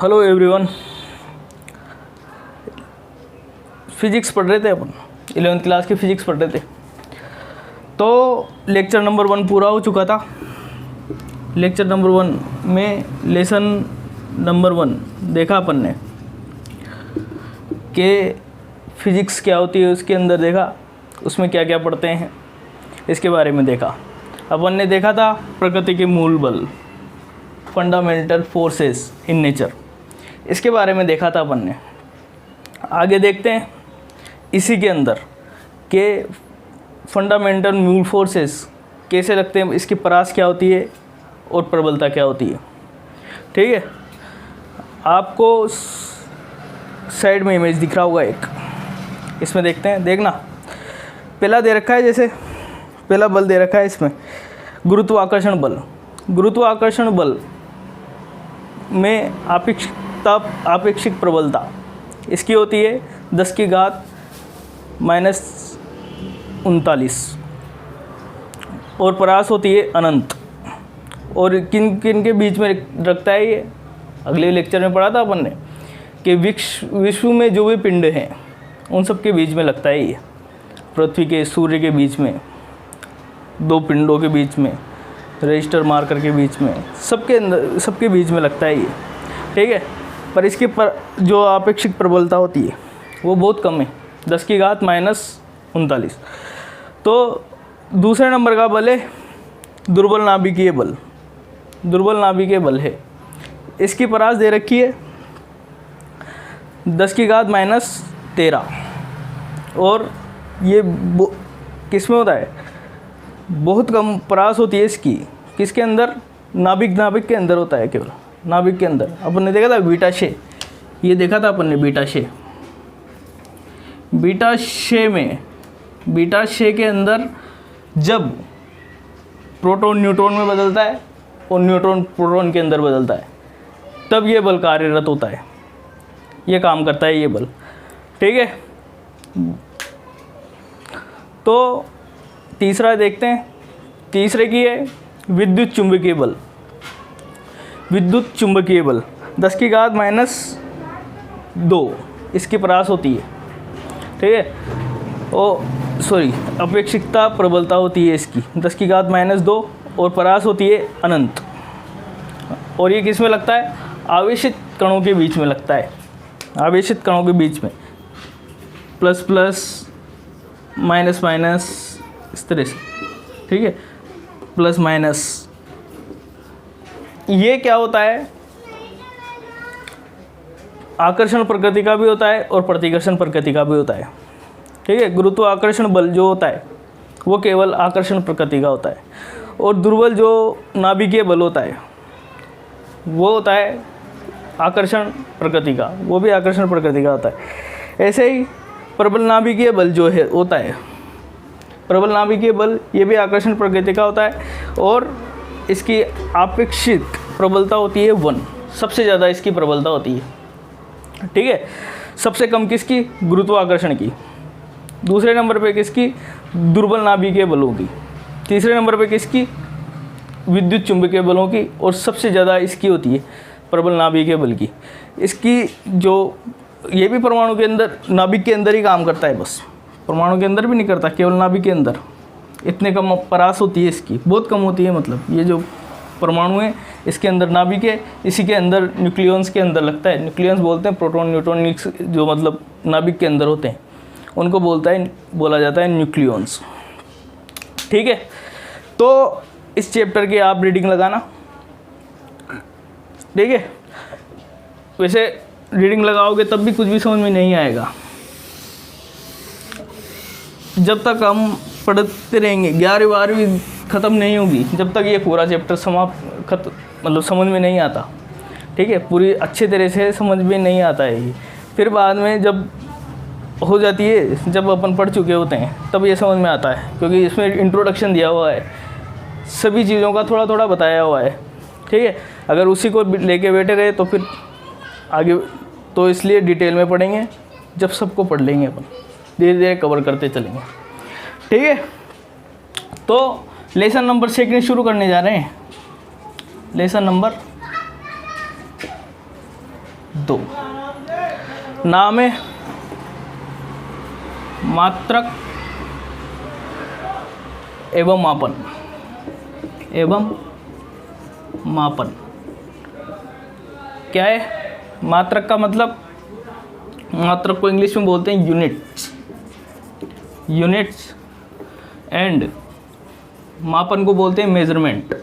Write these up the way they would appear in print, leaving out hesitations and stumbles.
Hello everyone. Physics पढ़ रहे थे अपन, 11th क्लास की फिजिक्स पढ़ रहे थे। तो लेक्चर नंबर 1 पूरा हो चुका था। लेक्चर नंबर 1 में लेसन नंबर 1 देखा अपन ने कि फिजिक्स क्या होती है, उसके अंदर देखा उसमें क्या क्या पढ़ते हैं, इसके बारे में देखा। अपन ने देखा था प्रकृति के मूल बल, फंडामेंटल फोर्सेस इन नेचर, इसके बारे में देखा था अपन ने। आगे देखते हैं इसी के अंदर के फंडामेंटल मूल फोर्सेस कैसे लगते हैं, इसकी परास क्या होती है और प्रबलता क्या होती है। ठीक है, आपको साइड में इमेज दिख रहा होगा एक, इसमें देखते हैं। देखना, पहला दे रखा है, जैसे पहला बल दे रखा है इसमें गुरुत्वाकर्षण बल। गुरुत्वाकर्षण बल में आपेक्षिक प्रबलता इसकी होती है 10⁻⁻39 और परास होती है अनंत। और किन किन के बीच में रखता है ये, अगले लेक्चर में पढ़ा था अपन ने कि विश्व में जो भी पिंड हैं उन सब के बीच में लगता है ये। पृथ्वी के, सूर्य के बीच में, दो पिंडों के बीच में, रजिस्टर मार्कर के बीच में, सबके बीच में लगता है ये। ठीक है, पर इसके पर जो आपेक्षिक प्रबलता होती है वो बहुत कम है, 10⁻⁻39। तो दूसरे नंबर का बल है दुर्बल नाभिकीय बल। दुर्बल नाभिकीय बल है, इसकी परास दे रखी है 10⁻⁻13 और ये किस में होता है, बहुत कम परास होती है इसकी। किसके अंदर, नाभिक के अंदर होता है, केवल नाभिक के अंदर। अपन ने देखा था बीटा शे, ये देखा था अपन ने बीटा शे के अंदर जब प्रोटॉन न्यूट्रॉन में बदलता है और न्यूट्रॉन प्रोटॉन के अंदर बदलता है, तब ये बल कार्यरत होता है, ये काम करता है ये बल। ठीक है, तो तीसरा देखते हैं। तीसरे की है विद्युत चुंबकीय बल। विद्युत चुंबकीय बल 10⁻⁻2 इसकी परास होती है। ठीक है, अपेक्षिकता प्रबलता होती है इसकी 10⁻⁻2 और परास होती है अनंत। और ये किस में लगता है, आवेशित कणों के बीच में लगता है। आवेशित कणों के बीच में प्लस प्लस माइनस माइनस इस तरह से। ठीक है, प्लस माइनस, ये क्या होता है, आकर्षण प्रकृति का भी होता है और प्रतिकर्षण प्रकृति का भी होता है। ठीक है, गुरुत्वाकर्षण बल जो होता है वो केवल आकर्षण प्रकृति का होता है, और दुर्बल जो नाभिकीय बल होता है वो होता है आकर्षण प्रकृति का, वो भी आकर्षण प्रकृति का होता है। ऐसे ही प्रबल नाभिकीय बल जो है होता है, प्रबल नाभिकीय बल ये भी आकर्षण प्रकृति का होता है, और इसकी आपेक्षिक प्रबलता होती है 1, सबसे ज़्यादा इसकी प्रबलता होती है। ठीक है, सबसे कम किसकी, गुरुत्वाकर्षण की। दूसरे नंबर पे किसकी, दुर्बल नाभिकीय बलों की। तीसरे नंबर पे किसकी, विद्युत चुंबकीय बलों की। और सबसे ज़्यादा इसकी होती है प्रबल नाभिकीय बल की। इसकी जो ये भी परमाणु के अंदर, नाभिक के अंदर ही काम करता है, बस परमाणु के अंदर भी नहीं करता, केवल नाभिक के अंदर। इतने कम परास होती है इसकी, बहुत कम होती है। मतलब ये जो परमाणु है इसके अंदर नाभिक है, इसी के अंदर न्यूक्लियॉन्स के अंदर लगता है। न्यूक्लियॉन्स बोलते हैं प्रोटॉन न्यूट्रॉन जो मतलब नाभिक के अंदर होते हैं, उनको बोला जाता है न्यूक्लियॉन्स। ठीक है, तो इस चैप्टर की आप रीडिंग लगाना। ठीक है, वैसे रीडिंग लगाओगे तब भी कुछ भी समझ में नहीं आएगा। जब तक हम पढ़ते रहेंगे, 11वीं 12वीं ख़त्म नहीं होगी जब तक ये पूरा चैप्टर मतलब समझ में नहीं आता। ठीक है, पूरी अच्छे तरह से समझ में नहीं आता है ये। फिर बाद में जब हो जाती है, जब अपन पढ़ चुके होते हैं, तब ये समझ में आता है, क्योंकि इसमें इंट्रोडक्शन दिया हुआ है, सभी चीज़ों का थोड़ा थोड़ा बताया हुआ है। ठीक है, अगर उसी को लेके बैठे रहे तो फिर आगे, तो इसलिए डिटेल में पढ़ेंगे, जब सबको पढ़ लेंगे अपन, धीरे धीरे कवर करते चलेंगे। ठीक है, तो लेसन नंबर 6 शुरू करने जा रहे हैं। Lesson number 2। ना में मात्रक एवं मापन क्या है? मात्रक का मतलब, मात्रक को इंग्लिश में बोलते हैं यूनिट्स एंड मापन को बोलते हैं मेजरमेंट।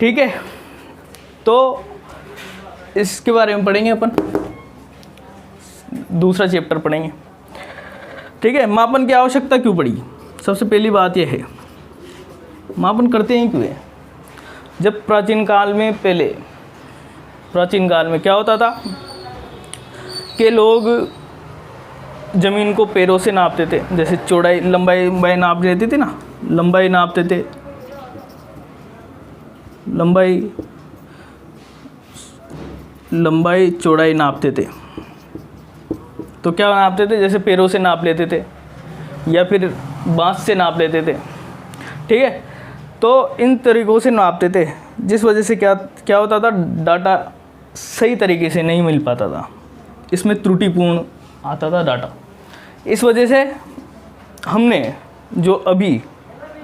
ठीक है, तो इसके बारे में पढ़ेंगे अपन, दूसरा चैप्टर पढ़ेंगे। ठीक है, मापन की आवश्यकता क्यों पड़ी? सबसे पहली बात यह है, मापन करते हैं क्यों है? जब प्राचीन काल में क्या होता था कि लोग ज़मीन को पैरों से नापते थे, जैसे चौड़ाई लंबाई नाप लेते थे ना, लंबाई नापते थे, लंबाई चौड़ाई नापते थे। तो क्या नापते थे? जैसे पैरों से नाप लेते थे या फिर बांस से नाप लेते थे। ठीक है, तो इन तरीक़ों से नापते थे, जिस वजह से क्या होता था, डाटा सही तरीके से नहीं मिल पाता था, इसमें त्रुटिपूर्ण आता था डाटा। इस वजह से हमने जो अभी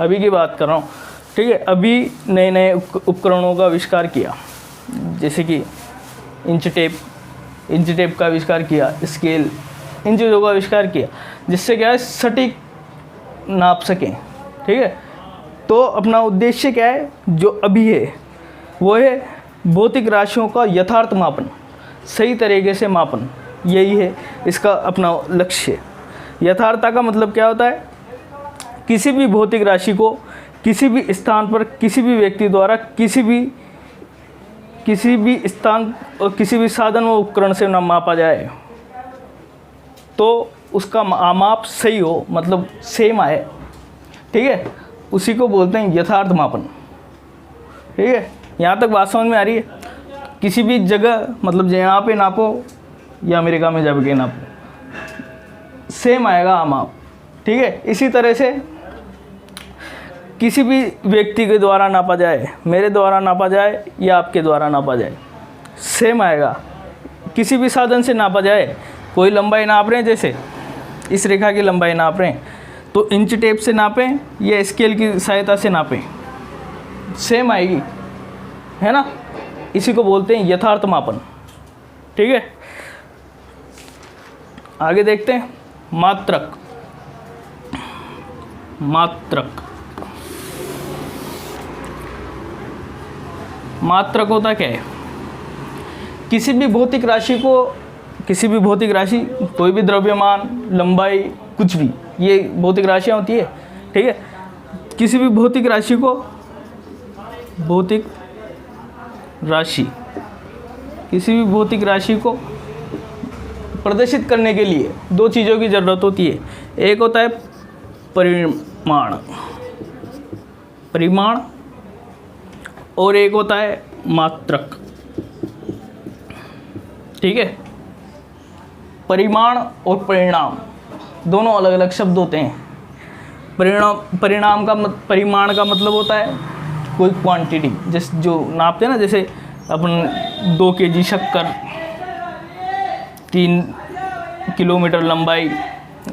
की बात कर रहा हूँ, ठीक है, अभी नए उपकरणों का आविष्कार किया, जैसे कि इंच टेप का आविष्कार किया, स्केल, इन चीज़ों का आविष्कार किया, जिससे क्या है, सटीक नाप सकें। ठीक है, तो अपना उद्देश्य क्या है, जो अभी है वो है भौतिक राशियों का यथार्थ मापन, सही तरीके से मापन, यही है इसका अपना लक्ष्य। यथार्थता का मतलब क्या होता है? किसी भी भौतिक राशि को किसी भी स्थान पर किसी भी व्यक्ति द्वारा किसी भी स्थान और किसी भी साधन व उपकरण से न मापा जाए तो उसका माप सही हो, मतलब सेम आए। ठीक है, उसी को बोलते हैं यथार्थ मापन। ठीक है, यहाँ तक बात समझ में आ रही है? किसी भी जगह, मतलब यहाँ पे नापो या अमेरिका में जाके नापो, सेम आएगा माप। ठीक है, इसी तरह से किसी भी व्यक्ति के द्वारा नापा जाए, मेरे द्वारा नापा जाए या आपके द्वारा नापा जाए, सेम आएगा। किसी भी साधन से नापा जाए, कोई लंबाई नाप रहे हैं, जैसे इस रेखा की लंबाई नाप रहे हैं, तो इंच टेप से नापें या स्केल की सहायता से नापें, सेम आएगी, है ना? इसी को बोलते हैं यथार्थ मापन। ठीक है, आगे देखते हैं। मात्रक होता क्या है? किसी भी भौतिक राशि, कोई भी द्रव्यमान, लंबाई, कुछ भी, ये भौतिक राशियाँ होती है। ठीक है, किसी भी भौतिक राशि को प्रदर्शित करने के लिए दो चीज़ों की ज़रूरत होती है। एक होता है परिमाण और एक होता है मात्रक। ठीक है, परिमाण और परिणाम दोनों अलग अलग शब्द होते हैं। परिमाण का मतलब होता है कोई क्वांटिटी, जैसे जो नापते हैं ना, जैसे अपन 2 kg शक्कर, 3 किलोमीटर लंबाई,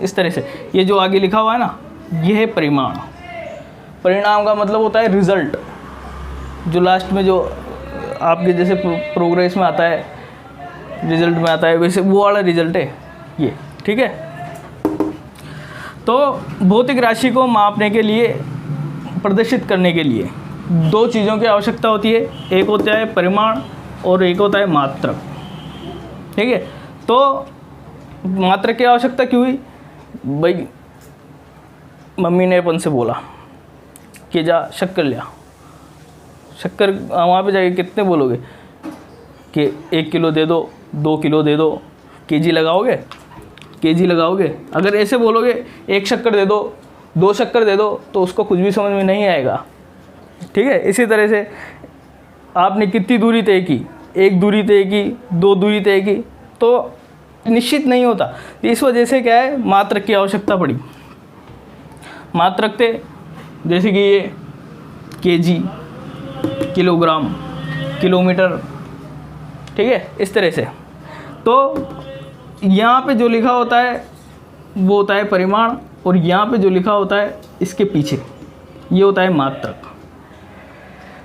इस तरह से ये जो आगे लिखा हुआ है ना, ये है परिमाण। परिणाम का मतलब होता है रिजल्ट, जो लास्ट में जो आपके जैसे प्रोग्रेस में आता है, रिजल्ट में आता है, वैसे वो वाला रिजल्ट है ये। ठीक है, तो भौतिक राशि को मापने के लिए, प्रदर्शित करने के लिए दो चीज़ों की आवश्यकता होती है। एक होता है परिमाण और एक होता है मात्रक। ठीक है, तो मात्रक की आवश्यकता क्यों हुई? भाई मम्मी ने अपन से बोला कि जा शक्कर ले आ। शक्कर वहाँ पे जाके कितने बोलोगे कि 1 किलो दे दो, 2 किलो दे दो, केजी लगाओगे? अगर ऐसे बोलोगे 1 शक्कर दे दो, 2 शक्कर दे दो, तो उसको कुछ भी समझ में नहीं आएगा। ठीक है, इसी तरह से आपने कितनी दूरी तय की, 1 दूरी तय की, 2 दूरी तय की, तो निश्चित नहीं होता। इस वजह से क्या है, मात्रक की आवश्यकता पड़ी। मात्रक थे जैसे कि ये केजी, किलोग्राम, किलोमीटर, ठीक है, इस तरह से। तो यहाँ पे जो लिखा होता है वो होता है परिमाण, और यहाँ पे जो लिखा होता है इसके पीछे ये होता है मात्रक।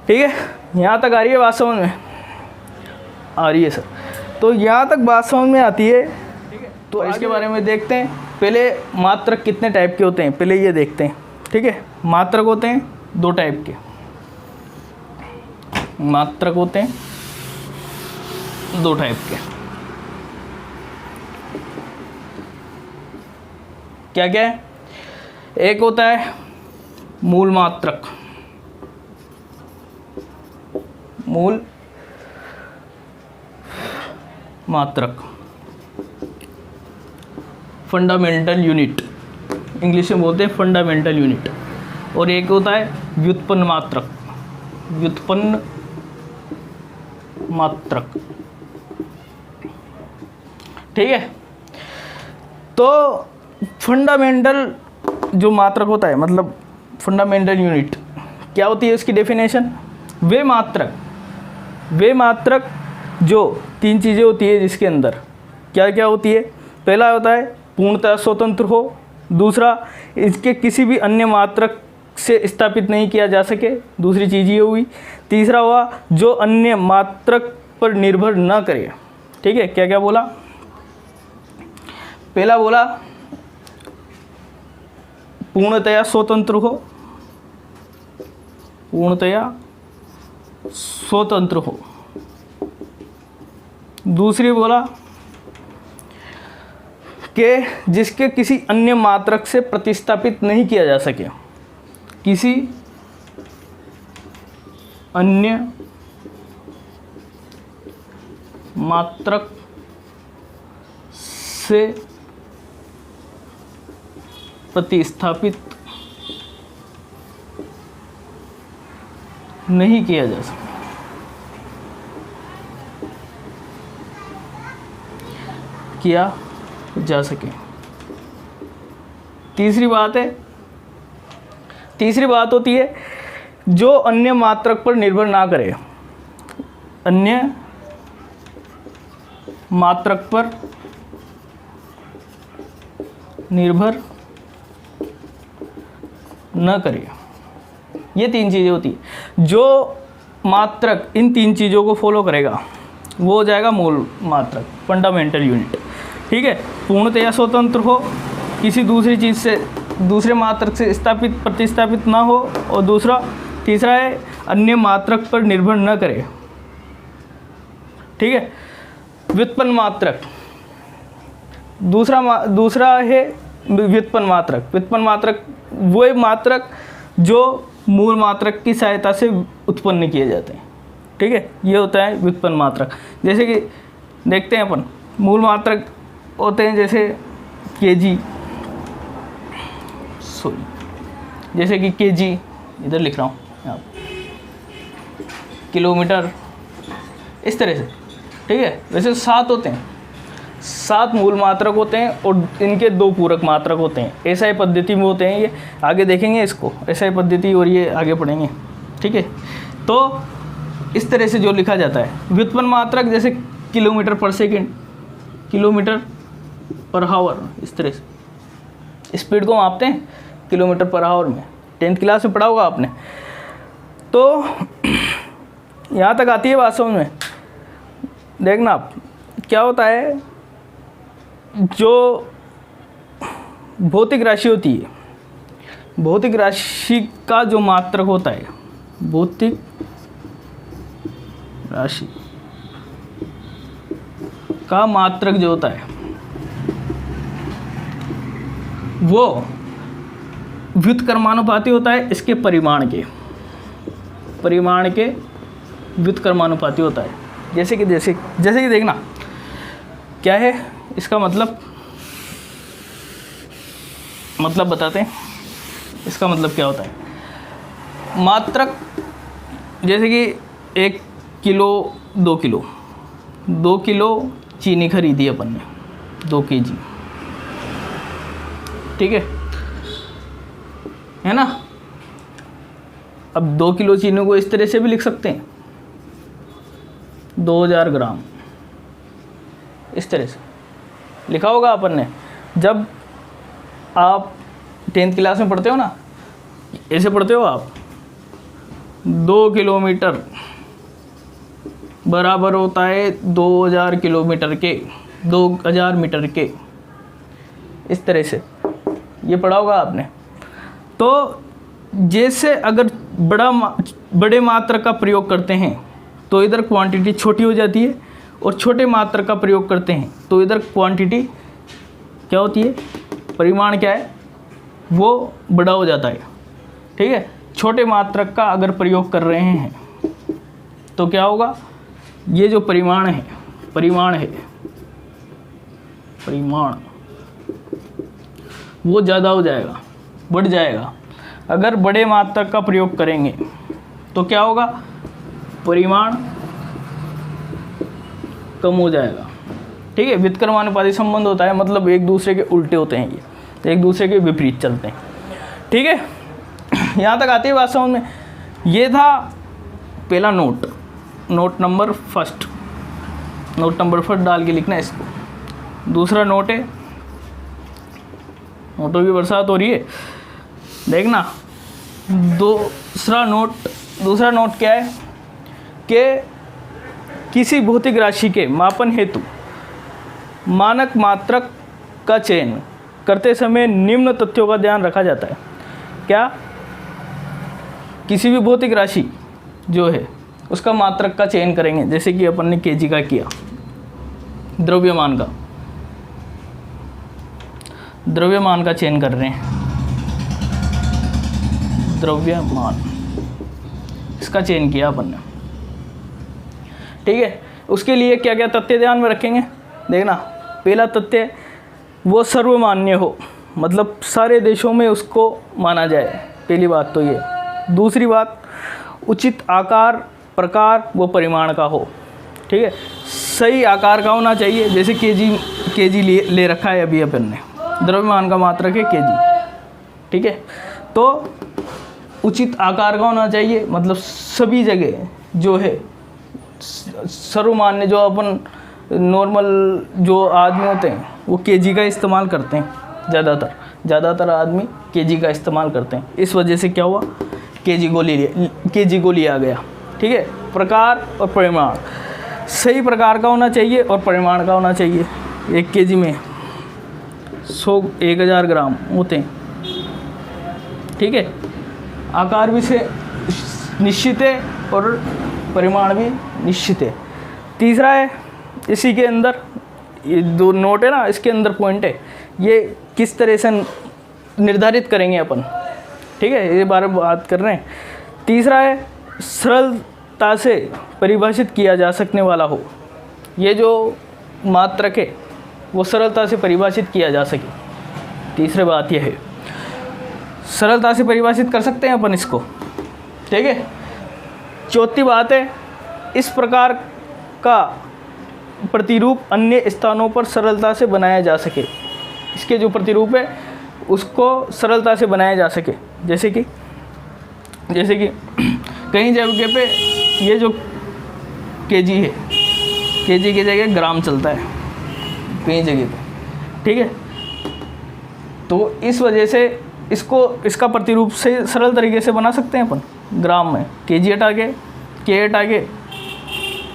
ठीक है, यहाँ तक आ रही है बात समझ में? आ रही है सर। तो यहाँ तक बात समझ में आती है। ठीक है, तो इसके बारे में देखते हैं। पहले मात्रक कितने टाइप के होते हैं पहले ये देखते हैं। ठीक है, मात्रक होते हैं 2 टाइप के। मात्रक होते हैं 2 टाइप के। क्या क्या है? एक होता है मूल मात्रक, मूल मात्रक, फंडामेंटल यूनिट, इंग्लिश में बोलते हैं फंडामेंटल यूनिट। और एक होता है व्युत्पन्न मात्रक, व्युत्पन्न मात्रक। ठीक है, तो फंडामेंटल जो मात्रक होता है, मतलब फंडामेंटल यूनिट क्या होती है उसकी डेफिनेशन? वे मात्रक जो 3 चीज़ें होती है जिसके अंदर क्या क्या होती है? पहला होता है पूर्णतः स्वतंत्र हो, दूसरा इसके किसी भी अन्य मात्रक से स्थापित नहीं किया जा सके, दूसरी चीज़ ये हुई। तीसरा हुआ जो अन्य मात्रक पर निर्भर न करे। ठीक है, क्या क्या बोला? पहला बोला पूर्णतया स्वतंत्र हो, पूर्णतया स्वतंत्र हो। दूसरी बोला कि जिसके किसी अन्य मात्रक से प्रतिस्थापित नहीं किया जा सके, किसी अन्य मात्रक से प्रतिस्थापित नहीं किया जा सकता। किया जा सके। तीसरी बात होती है जो अन्य मात्रक पर निर्भर ना करे, अन्य मात्रक पर निर्भर न करे। ये 3 चीज़ें होती है। जो मात्रक इन 3 चीज़ों को फॉलो करेगा वो हो जाएगा मूल मात्रक, फंडामेंटल यूनिट। ठीक है, पूर्णतया स्वतंत्र हो, किसी दूसरी चीज़ से, दूसरे मात्रक से प्रतिस्थापित ना हो, और तीसरा है अन्य मात्रक पर निर्भर न करे। ठीक है, व्युत्पन्न मात्रक दूसरा है व्युत्पन्न मात्रक। व्युत्पन्न मात्रक वो मात्रक जो मूल मात्रक की सहायता से उत्पन्न किए जाते हैं। ठीक है, ये होता है व्युत्पन्न मात्रक। जैसे कि देखते हैं अपन, मूल मात्रक होते हैं जैसे केजी, जैसे कि केजी इधर लिख रहा हूँ यहाँ, किलोमीटर, इस तरह से। ठीक है, वैसे 7 होते हैं, 7 मूल मात्रक होते हैं और इनके 2 पूरक मात्रक होते हैं। एसआई पद्धति में होते हैं, ये आगे देखेंगे इसको, एसआई पद्धति, और ये आगे पढ़ेंगे। ठीक है, तो इस तरह से जो लिखा जाता है व्युत्पन्न मात्रक, जैसे किलोमीटर पर सेकंड, किलोमीटर पर आवर, इस तरह से स्पीड को मापते हैं किलोमीटर पर आवर में। 10th क्लास में पढ़ा होगा आपने। तो यहाँ तक आती है बात समझ में? देखना आप, क्या होता है, जो भौतिक राशि होती है, भौतिक राशि का जो मात्रक होता है, भौतिक राशि का मात्रक जो होता है वो व्युत्क्रमानुपाती होता है इसके परिमाण के व्युत्क्रमानुपाती होता है। जैसे कि देखना क्या है इसका मतलब बताते हैं। इसका मतलब क्या होता है? मात्रक, जैसे कि 1 किलो, 2 किलो चीनी खरीदी अपन ने, 2 kg, ठीक है ना। अब 2 किलो चीनी को इस तरह से भी लिख सकते हैं, 2000 ग्राम, इस तरह से लिखा होगा अपन ने। जब आप 10th क्लास में पढ़ते हो ना, ऐसे पढ़ते हो आप, 2 किलोमीटर बराबर होता है 2000 किलोमीटर के, 2000 मीटर के, इस तरह से ये पढ़ा होगा आपने। तो जैसे अगर बड़े मात्रा का प्रयोग करते हैं तो इधर क्वांटिटी छोटी हो जाती है, और छोटे मात्रा का प्रयोग करते हैं तो इधर क्वांटिटी क्या होती है, परिमाण क्या है, वो बड़ा हो जाता है। ठीक है, छोटे मात्रक का अगर प्रयोग कर रहे हैं तो क्या होगा, ये जो परिमाण है, परिमाण वो ज़्यादा हो जाएगा, बढ़ जाएगा। अगर बड़े मात्रक का प्रयोग करेंगे तो क्या होगा, परिमाण कम हो जाएगा। ठीक है, व्युत्क्रमानुपाती संबंध होता है, मतलब एक दूसरे के उल्टे होते हैं, ये एक दूसरे के विपरीत चलते हैं। ठीक है, यहाँ तक आती है बात समझ में। ये था पहला नोट नंबर फर्स्ट डाल के लिखना है इसको। दूसरा नोट है, नोटों की बरसात हो रही है, देखना। दूसरा नोट क्या है कि किसी भौतिक राशि के मापन हेतु मानक मात्रक का चयन करते समय निम्न तथ्यों का ध्यान रखा जाता है। क्या, किसी भी भौतिक राशि जो है उसका मात्रक का चयन करेंगे, जैसे कि अपन ने केजी का किया, द्रव्यमान का चयन कर रहे हैं, द्रव्यमान, इसका चयन किया अपन ने। ठीक है, उसके लिए क्या क्या तथ्य ध्यान में रखेंगे, देखना। पहला तथ्य, वो सर्वमान्य हो, मतलब सारे देशों में उसको माना जाए, पहली बात तो ये। दूसरी बात, उचित आकार, प्रकार व परिमाण का हो। ठीक है, सही आकार का होना चाहिए, जैसे केजी ले रखा है अभी अपन ने, द्रव्यमान का मात्रक है केजी। ठीक है, तो उचित आकार का होना चाहिए, मतलब सभी जगह जो है सर्वमान्य, जो अपन नॉर्मल जो आदमी होते हैं वो केजी का इस्तेमाल करते हैं, ज़्यादातर आदमी केजी का इस्तेमाल करते हैं। इस वजह से क्या हुआ, केजी को लिया गया। ठीक है, प्रकार और परिमाण, सही प्रकार का होना चाहिए और परिमाण का होना चाहिए। 1 केजी में 1000 ग्राम होते हैं। ठीक है, आकार भी से निश्चित है और परिमाण भी निश्चित है। तीसरा है, इसी के अंदर ये 2 नोट है ना, इसके अंदर पॉइंट है, ये किस तरह से निर्धारित करेंगे अपन। ठीक है, ये बारे में बात कर रहे हैं। तीसरा है, सरलता से परिभाषित किया जा सकने वाला हो, ये जो मात्रक है वो सरलता से परिभाषित किया जा सके। तीसरी बात यह है, सरलता से परिभाषित कर सकते हैं अपन इसको। ठीक है, चौथी बात है, इस प्रकार का प्रतिरूप अन्य स्थानों पर सरलता से बनाया जा सके। इसके जो प्रतिरूप है उसको सरलता से बनाया जा सके, जैसे कि कई जगह पे ये जो केजी है, केजी की जगह ग्राम चलता है कई जगह पे। ठीक है, तो इस वजह से इसका प्रतिरूप से सरल तरीके से बना सकते हैं अपन। ग्राम में केजी हटा के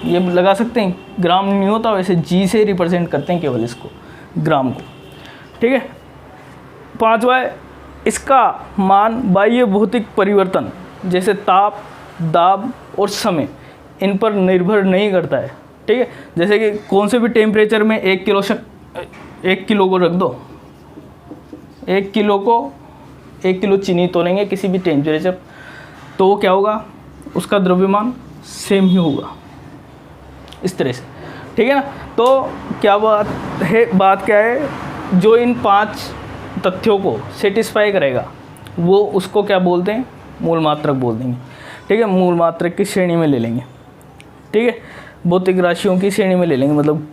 ये लगा सकते हैं, ग्राम नहीं होता, वैसे जी से रिप्रेजेंट करते हैं केवल इसको, ग्राम को। ठीक है, पांचवा है, इसका मान बाह्य भौतिक परिवर्तन जैसे ताप, दाब और समय इन पर निर्भर नहीं करता है। ठीक है, जैसे कि कौन से भी टेम्परेचर में 1 किलो को रख दो, 1 किलो चीनी तोलेंगे किसी भी टेम्परेचर, तो वो क्या होगा, उसका द्रव्यमान सेम ही होगा, इस तरह से। ठीक है ना, तो क्या बात क्या है, जो इन 5 तथ्यों को सेटिस्फाई करेगा वो उसको क्या बोलते हैं, मूल मात्रक बोल देंगे। ठीक है, मूल मात्रक की श्रेणी में ले लेंगे। ठीक है, भौतिक राशियों की श्रेणी में ले लेंगे, मतलब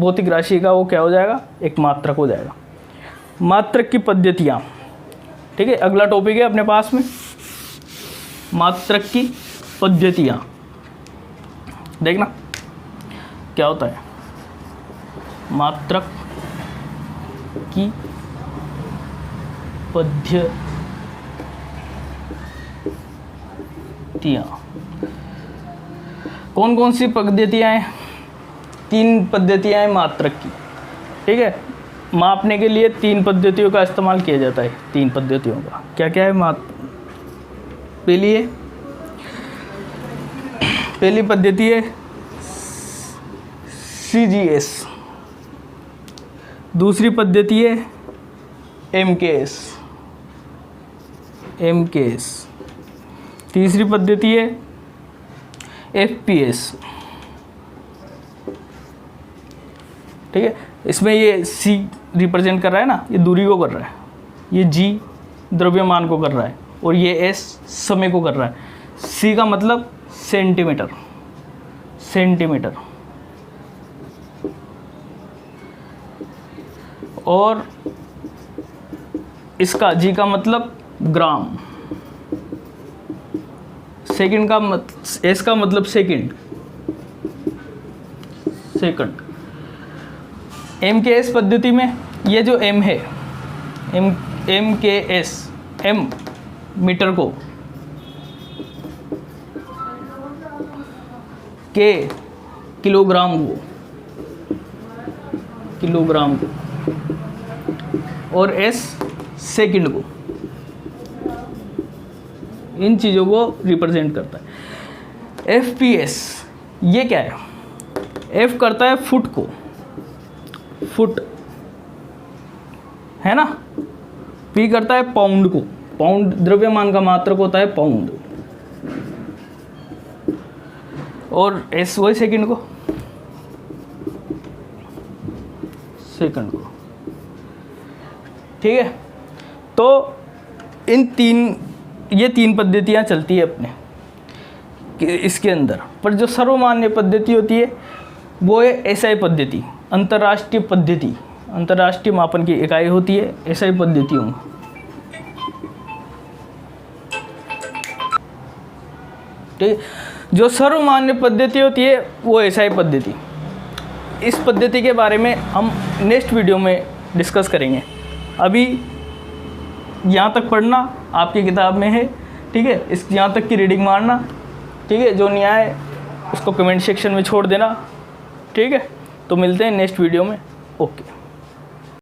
भौतिक राशि का वो क्या हो जाएगा, एक मात्रक हो जाएगा। मात्रक की पद्धतियाँ। ठीक है, अगला टॉपिक है अपने पास में मात्रक की पद्धतियाँ। देखना क्या होता है मात्रक की पद्धतियाँ। कौन कौन सी पद्धतियाँ हैं? 3 पद्धतियाँ हैं मात्रक की, ठीक है। मापने के लिए 3 पद्धतियों का इस्तेमाल किया जाता है। 3 पद्धतियों का क्या क्या है? पहली पद्धति है CGS, दूसरी पद्धति है MKS, तीसरी पद्धति है FPS, ठीक है। इसमें ये C रिप्रेजेंट कर रहा है ना, ये दूरी को कर रहा है, ये G द्रव्यमान को कर रहा है और ये S समय को कर रहा है। C का मतलब सेंटीमीटर, और इसका G का मतलब ग्राम, सेकंड का S का मतलब सेकंड। MKS पद्धति में ये जो M है, MKS, M मीटर को, K किलोग्राम को और S सेकंड को, इन चीज़ों को रिप्रेजेंट करता है। FPS ये क्या है? F करता है फुट को, फुट है ना। P करता है पाउंड को, पाउंड द्रव्यमान का मात्रक होता है पाउंड, और S वही सेकंड को, ठीक है। तो ये 3 पद्धतियाँ चलती है अपने इसके अंदर, पर जो सर्वमान्य पद्धति होती है वो है SI पद्धति, अंतर्राष्ट्रीय पद्धति, अंतर्राष्ट्रीय मापन की इकाई होती है SI पद्धतियों में, ठीक। जो सर्वमान्य पद्धति होती है वो SI पद्धति। इस पद्धति के बारे में हम नेक्स्ट वीडियो में डिस्कस करेंगे। अभी यहाँ तक पढ़ना आपकी किताब में है, ठीक है। इस यहाँ तक की रीडिंग मारना, ठीक है। जो नहीं आए उसको कमेंट सेक्शन में छोड़ देना, ठीक है। तो मिलते हैं नेक्स्ट वीडियो में। ओके।